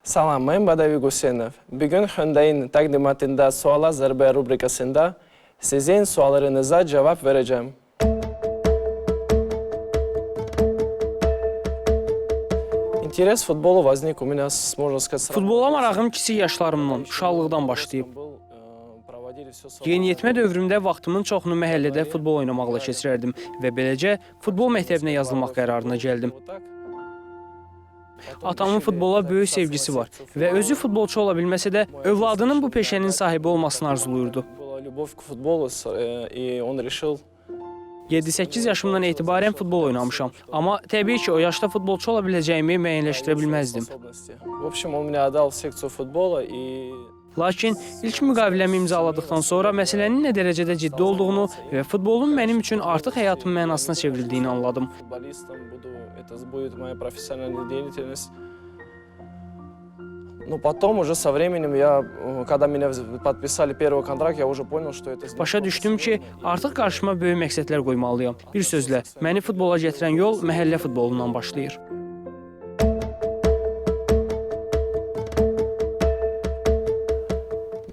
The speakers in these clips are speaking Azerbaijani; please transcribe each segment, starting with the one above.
Salam, mən Badavi Gusenov. Bugün Hyundai'nin təqdimatında Suala Zərbə rubrikasında sizin suallarınıza cavab verəcəm. İnteres futbolu возник у меня, можно сказать... Futbola marağım kiçik yaşlarımdan, uşaqlıqdan başlayıb. Yeniyetmə dövrümdə vaxtımın çoxunu məhəllədə futbol oynamaqla keçirərdim və beləcə futbol məktəbinə yazılmaq qərarına gəldim. Atamın futbola böyük sevgisi var və özü futbolçu ola bilməsə də övladının bu peşənin sahibi olmasını arzuluyurdu. 7-8 yaşımdan etibarən futbol oynamışam, amma təbii ki, o yaşda futbolçu ola biləcəyimi müəyyənləşdirə bilməzdim. Lakin ilk müqaviləmi imzaladıqdan sonra məsələnin nə dərəcədə ciddi olduğunu və futbolun mənim üçün artıq həyatın mənasına çevrildiyini anladım. Потом уже со временем когда меня подписали первый контракт, я уже понял, что это... Başa düşdüm ki, artıq qarşıma böyük məqsədlər qoymalıyam. Bir sözlə, məni futbola gətirən yol məhəllə futbolundan başlayır.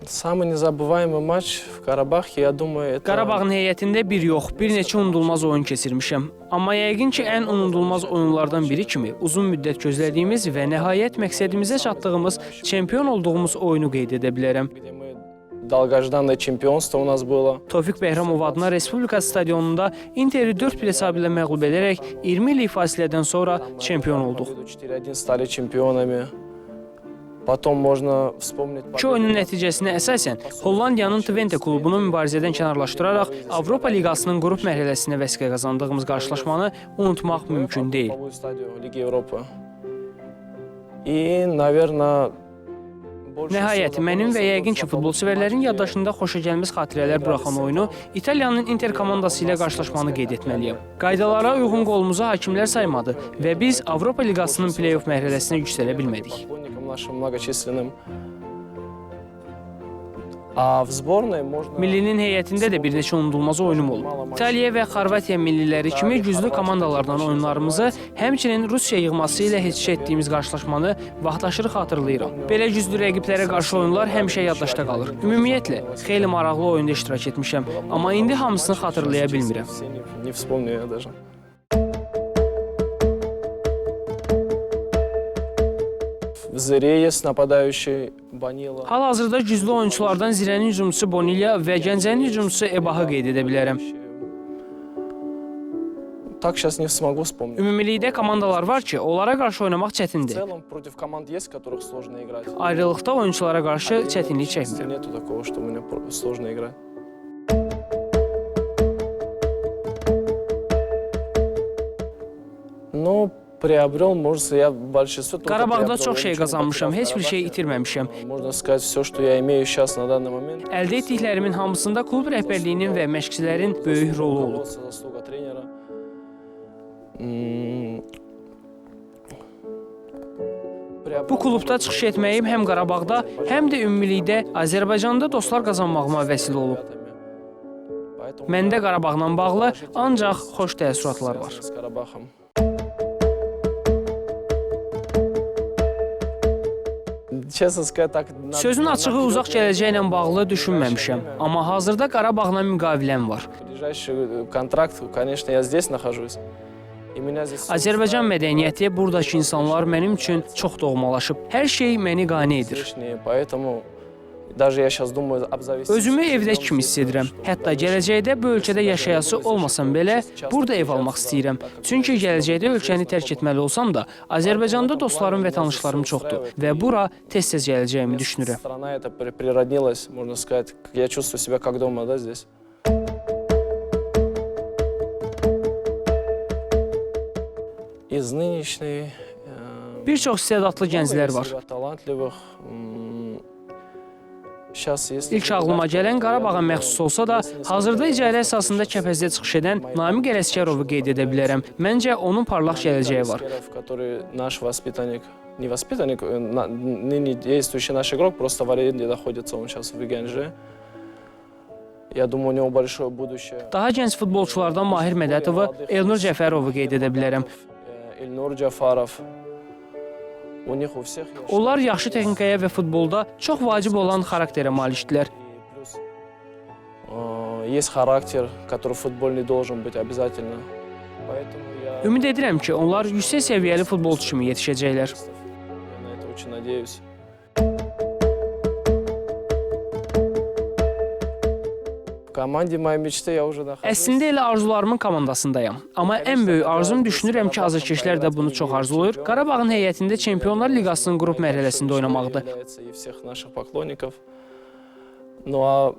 Самый незабываемый матч в Карабахе, я думаю, это... Qarabağın heyətində bir yox, bir neçə unudulmaz oyun keçirmişəm. Amma yəqin ki, ən unudulmaz oyunlardan biri kimi uzun müddət gözlədiyimiz və nəhayət məqsədimizə çatdığımız, çempion olduğumuz oyunu qeyd edə bilərəm. Долгожданное чемпионство у нас было. Tofiq Bəhramov adına Respublika stadionunda Interi 4-1 hesabı ilə məğlub edərək 20 illik fasilədən sonra çempion olduq. 4-1 stali çempionami. Потом можно вспомнить... İki oyunun nəticəsinə əsasən Hollandiyanın Twente klubunu mübarizədən kənarlaşdıraraq Avropa Liqasının qrup mərhələsində vəsiqə qazandığımız qarşılaşmanı unutmaq mümkün deyil. Nəhayət, mənim və yəqin ki, futbolsevərlərin yaddaşında xoşagəlməz xatirələr buraxan oyunu İtaliyanın Inter komandası ilə qarşılaşmanı qeyd etməliyəm. Qaydalara uyğun qolumuzu hakimlər saymadı və biz Avropa Liqasının play-off mərhələsinə yüksələ bilmədik. Millinin heyətində də bir neçə unudulmaz oyunum olub. İtaliya və Xorvatiya milliləri kimi güclü komandalardan oyunlarımızı, həmçinin Rusiya yığması ilə heç etdiyimiz qarşılaşmanı vaxtaşırı xatırlayıram. Belə güclü rəqiblərə qarşı oyunlar həmişə yaddaşda qalır. Ümumiyyətlə, xeyli maraqlı oyunda iştirak etmişəm, amma indi hamısını xatırlaya bilmirəm. Hal-hazırda güclü oyunculardan Zirənin hücumçusu Bonilla və Gəncənin hücumçusu Ebahı qeyd edə bilərəm. Ümumilikdə komandalar var ki, onlara qarşı oynamaq çətindir. Ayrılıqda oyunculara qarşı çətinlik çəkmir. Qarabağda çox şey qazanmışam, heç bir şey itirməmişəm. Əldə etdiklərimin hamısında klub rəhbərliyinin və məşqçilərin böyük rolu olub. Bu klubda çıxış etməyim həm Qarabağda, həm də ümumilikdə Azərbaycanda dostlar qazanmağıma vəsilə olub. Məndə Qarabağla bağlı ancaq xoş təəssüratlar var. Sözün açığı uzaq gələcəklə bağlı düşünməmişəm, amma hazırda Qarabağla müqaviləm var. Azərbaycan mədəniyyəti, buradakı insanlar mənim üçün çox doğmalaşıb. Hər şey məni qane edir. Özümü evdəki kimi hiss edirəm. Hətta gələcəkdə bu ölkədə yaşayası olmasam belə, burada ev almaq istəyirəm. Çünki gələcəkdə ölkəni tərk etməli olsam da, Azərbaycanda dostlarım və tanışlarım çoxdur və bura tez-tez gələcəyimi düşünürəm. Bir çox istedadlı gənclər var. İlk ağlıma gələn Qarabağa məxsus olsa da, hazırda icazə əsasında Kəpəzdə çıxış edən Namiq Ələsgərovu qeyd edə bilərəm. Məncə, onun parlaq gələcəyi var. Не воспитанник, ныне действующий наш игрок, просто в аренде находится он сейчас в ГНЖ. Я думаю, у него большое будущее. Daha gənc futbolçulardan Mahir Mədətovu, Elnur Cəfərovu qeyd edə bilərəm. Elnur Cəfərov. У них у всех есть Onlar yaxşı texnikaya və futbolda çox vacib olan xarakterə malikdirlər. плюс. Есть характер, который футбольный должен быть обязательно. Поэтому я Ümid edirəm ki, onlar yüksək səviyyəli futbolçu kimi yetişəcəklər. на это очень надеюсь. В команде моей мечты я уже нахожусь. Əslində elə arzularımın komandasındayam. Amma ən böyük arzum düşünürəm ki, azarkeşlər də bunu çox arzulayır. Qarabağın heyətində Çempionlar Liqasının qrup mərhələsində oynamaqdır. И всех наших поклонников. Ну а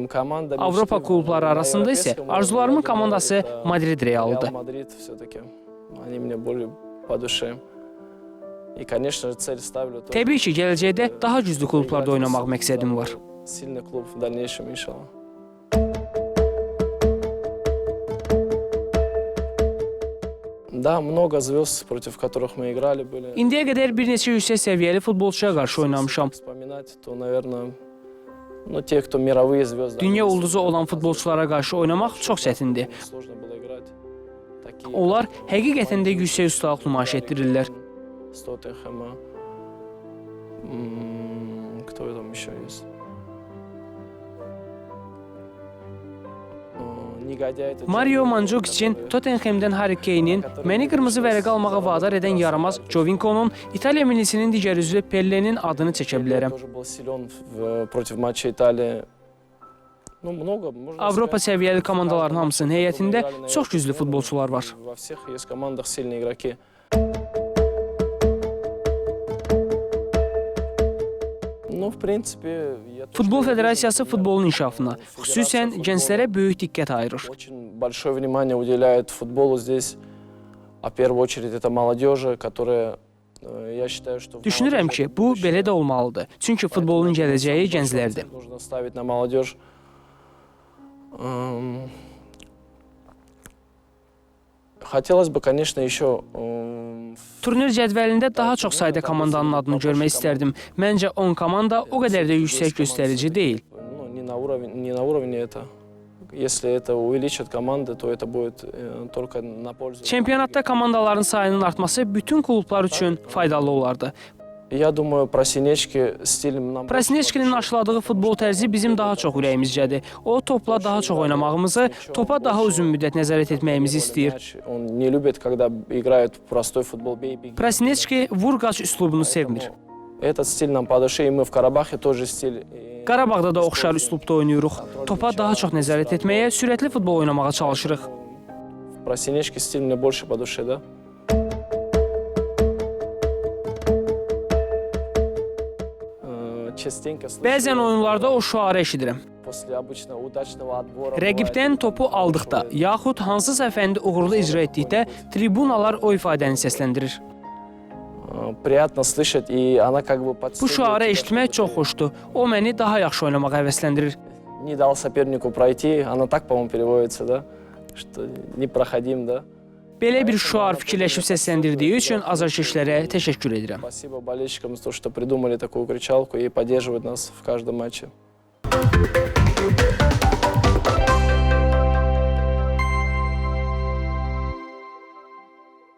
команда Avropa klubları arasında isə arzularımın komandası Madrid Realıdır. Madrid все-таки. Они мне более по душе. И, конечно же, цель ставлю тоже. Təbii ki, gələcəkdə daha güclü klublarda oynamaq məqsədim var. Сильный клуб в дальнейшем, иншаллах. Да, много звезд, против которых мы играли, были. İndiyə qədər bir neçə yüksək səviyyəli futbolçuya qarşı oynamışam. Вспоминать, то, наверное, ну, те, кто мировые звезды. Dünya ulduzu olan futbolçulara qarşı oynamaq çox çətindir. Сложно было играть. Такие, Onlar həqiqətən də yüksək ustalıq nümayiş etdirirlər. с Тоттенхэма. Кто там еще есть? Негодяй это Mario Mandzukic-in Tottenham'dən Harry Kane-in, məni qırmızı vərəqə almağa vadar edən yaramaz Jovinko'nun, İtaliya millisinin digər üzvü Pelle'nin adını çəkə bilərəm. тоже был силен против матча Италии. Ну, много, можно Avropa сказать. səviyyəli komandaların hamısının heyətində çox güclü futbolçular var. Во всех есть командах сильные игроки. Ну, в принципе, я тоже Futbol вижу, Federasiyası например, futbolun inkişafına, xüsusən gənclərə böyük diqqət ayırır. Очень большое внимание уделяет футболу здесь. А в первую очередь это молодежи, которая, я считаю, что... в Düşünürəm молодежи ki, bu будущее. belə də olmalıdır. Çünki futbolun gələcəyi gənclərdir. Нужно ставить на молодежь. Хотелось бы, конечно, еще Turnir cədvəlində daha çox sayda komandanın adını görmək istərdim. Məncə 10 komanda o qədər də yüksək göstərici deyil. ну, не на уровне это. Если это увеличит команды, то это будет только на пользу. Çempionatda komandaların sayının artması bütün klublar üçün faydalı olardı. Я думаю, про Синечки стилем нам... Prasneçkinin aşıladığı futbol tərzi bizim daha çox ürəyimizcədir. O topla daha çox oynamağımızı, topa daha uzun müddət nəzarət etməyimizi istəyir. Он не любит, когда играют в простой футбол. Бей, беги. Prasneçki vur-qaç üslubunu sevmir. Этот стиль нам по душе, и мы в Карабахе тоже стиль. И Qarabağda da oxşar üslubda oynayırıq. Topa daha çox nəzarət etməyə, sürətli futbol oynamağa çalışırıq. Про Синечки стиль мне больше по душе, да? Частенько слышу, Bəzən oyunlarda o şüarı eşidirəm. после обычно удачного отбора Rəqibdən topu aldıqda, yaxud hansısa fəndi uğurlu icra etdikdə tribunalar o ifadəni səsləndirir. приятно слышать, и она как бы Bu подстегивает şüarı тебя, eşitmək чтобы çox ты xoşdur. O məni daha yaxşı oynamağa həvəsləndirir. не дал сопернику пройти. Она так, по-моему, переводится, да? Что не проходим, да? Belə bir şüar fikirləşib səsləndirdiyi üçün azarkeşlərə təşəkkür edirəm. Спасибо болельщикам за то, что придумали такую кричалку и поддерживают нас в каждом матче.